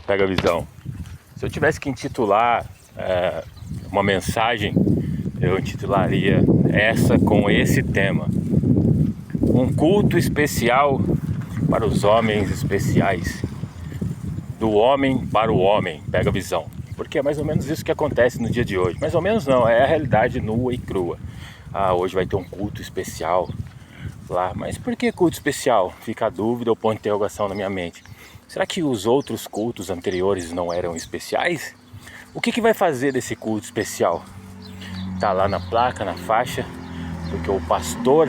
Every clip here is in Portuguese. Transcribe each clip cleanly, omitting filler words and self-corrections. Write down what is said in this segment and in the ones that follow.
Pega a visão. Se eu tivesse que intitular uma mensagem, eu intitularia essa com esse tema: um culto especial para os homens especiais. Do homem para o homem. Pega a visão. Porque é mais ou menos isso que acontece no dia de hoje. Mais ou menos não, é a realidade nua e crua. Hoje vai ter um culto especial lá. Mas por que culto especial? Fica a dúvida ou ponto de interrogação na minha mente. Será que os outros cultos anteriores não eram especiais? O que vai fazer desse culto especial? Tá lá na placa, na faixa, porque o pastor...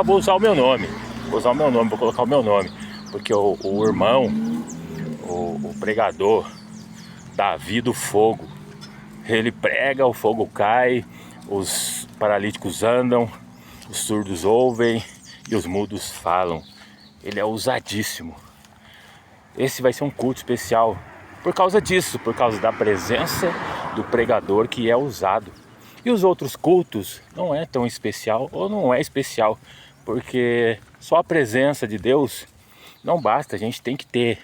vou usar o meu nome. Vou colocar o meu nome. Porque o irmão, o pregador, Davi do Fogo, ele prega, o fogo cai, os paralíticos andam, os surdos ouvem e os mudos falam. Ele é ousadíssimo. Esse vai ser um culto especial por causa disso, por causa da presença do pregador que é usado. E os outros cultos não é tão especial, ou não é especial, porque só a presença de Deus não basta. A gente tem que ter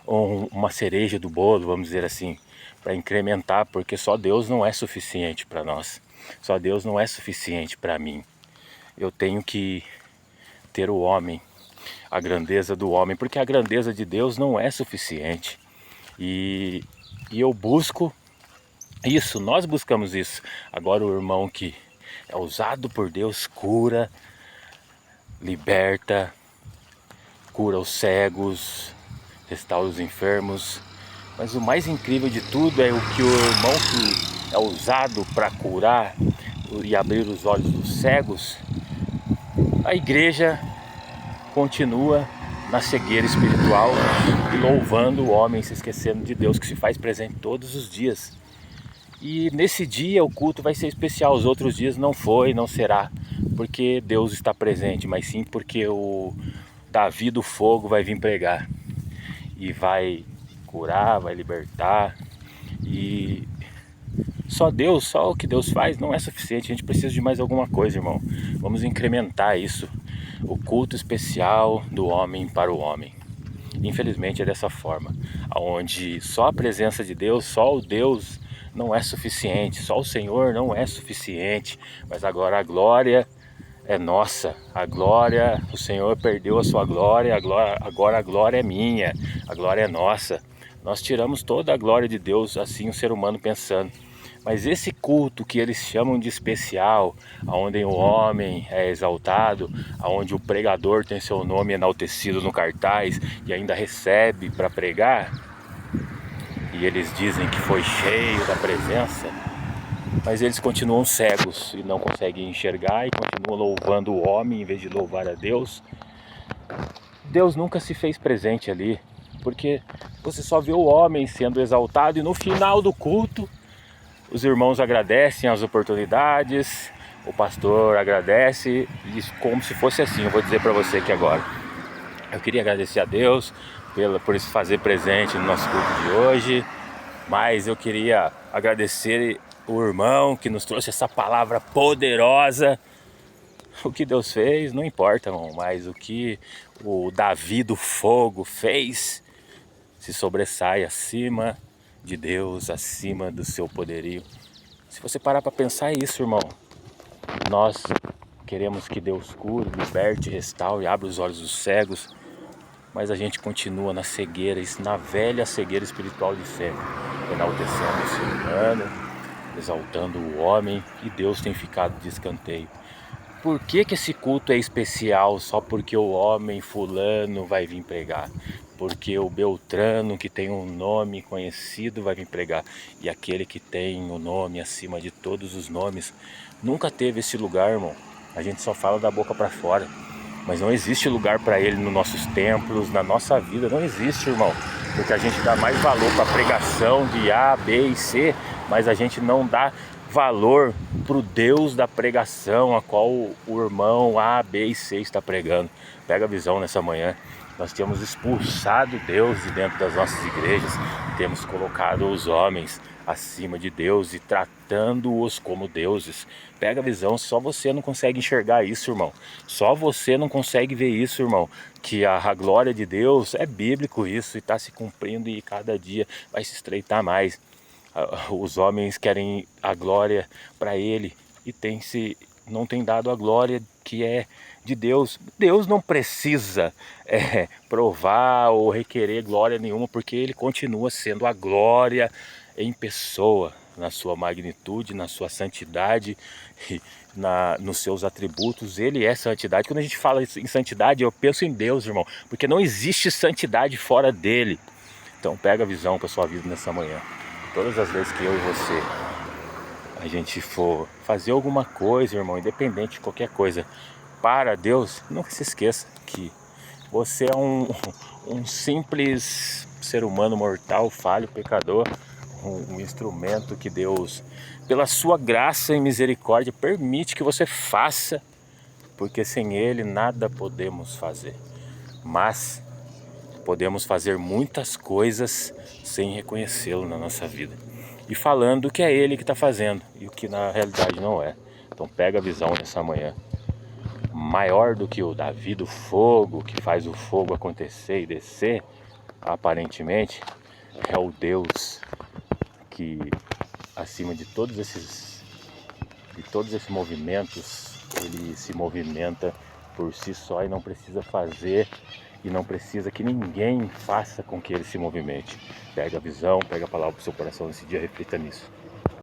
uma cereja do bolo, vamos dizer assim, para incrementar, porque só Deus não é suficiente para nós. Só Deus não é suficiente para mim. Eu tenho que ter o homem, a grandeza do homem, porque a grandeza de Deus não é suficiente. E eu busco isso, nós buscamos isso. Agora o irmão que é usado por Deus cura, liberta, cura os cegos, restaura os enfermos. Mas o mais incrível de tudo é o que o irmão que é usado para curar e abrir os olhos dos cegos, a igreja continua na cegueira espiritual e louvando o homem, se esquecendo de Deus que se faz presente todos os dias. E nesse dia o culto vai ser especial, os outros dias não foi, não será, porque Deus está presente, mas sim porque o Davi do Fogo vai vir pregar e vai curar, vai libertar. E só Deus, só o que Deus faz não é suficiente, a gente precisa de mais alguma coisa, irmão. Vamos incrementar isso, o culto especial do homem para o homem. Infelizmente é dessa forma, onde só a presença de Deus, só o Deus não é suficiente, só o Senhor não é suficiente, mas agora a glória é nossa, a glória, o Senhor perdeu a sua glória, agora a glória é minha, a glória é nossa. Nós tiramos toda a glória de Deus, assim o ser humano pensando. Mas esse culto que eles chamam de especial, onde o homem é exaltado, onde o pregador tem seu nome enaltecido no cartaz e ainda recebe para pregar, e eles dizem que foi cheio da presença, mas eles continuam cegos e não conseguem enxergar e continuam louvando o homem em vez de louvar a Deus. Deus nunca se fez presente ali, porque você só vê o homem sendo exaltado e no final do culto os irmãos agradecem as oportunidades, o pastor agradece, como se fosse assim. Eu vou dizer para você que agora eu queria agradecer a Deus por se fazer presente no nosso culto de hoje, mas eu queria agradecer o irmão que nos trouxe essa palavra poderosa. O que Deus fez não importa, irmão, mas o que o Davi do Fogo fez se sobressai acima de Deus, acima do seu poderio. Se você parar para pensar isso, irmão, nós queremos que Deus cure, liberte, restaure, abra os olhos dos cegos, mas a gente continua na cegueira, na velha cegueira espiritual de fé, enaltecendo o ser humano, exaltando o homem, e Deus tem ficado de escanteio. Por que esse culto é especial só porque o homem fulano vai vir pregar? Porque o Beltrano, que tem um nome conhecido, vai vir pregar. E aquele que tem o nome acima de todos os nomes nunca teve esse lugar, irmão. A gente só fala da boca para fora, mas não existe lugar para ele nos nossos templos, na nossa vida. Não existe, irmão. Porque a gente dá mais valor para a pregação de A, B e C, mas a gente não dá valor para o Deus da pregação a qual o irmão A, B e C está pregando. Pega a visão nessa manhã. Nós temos expulsado Deus de dentro das nossas igrejas, temos colocado os homens acima de Deus e tratando-os como deuses. Pega a visão, só você não consegue enxergar isso, irmão. Só você não consegue ver isso, irmão. Que a glória de Deus é bíblico isso e está se cumprindo e cada dia vai se estreitar mais. Os homens querem a glória para ele e não tem dado a glória que é de Deus. Deus não precisa provar ou requerer glória nenhuma, porque ele continua sendo a glória em pessoa, na sua magnitude, na sua santidade e nos seus atributos. Ele é santidade. Quando a gente fala em santidade, eu penso em Deus, irmão, porque não existe santidade fora dele. Então pega a visão para sua vida nessa manhã. Todas as vezes que eu e você a gente for fazer alguma coisa, irmão, independente de qualquer coisa, para Deus, nunca se esqueça que você é um simples ser humano mortal, falho, pecador, um instrumento que Deus, pela sua graça e misericórdia, permite que você faça, porque sem Ele nada podemos fazer. Mas podemos fazer muitas coisas sem reconhecê-lo na nossa vida. E falando que é Ele que está fazendo, e o que na realidade não é. Então pega a visão nessa manhã. Maior do que o Davi do fogo, que faz o fogo acontecer e descer, aparentemente, é o Deus que, acima de todos esses movimentos, ele se movimenta por si só e não precisa fazer, e não precisa que ninguém faça com que ele se movimente. Pega a visão, pega a palavra para o seu coração nesse dia, reflita nisso.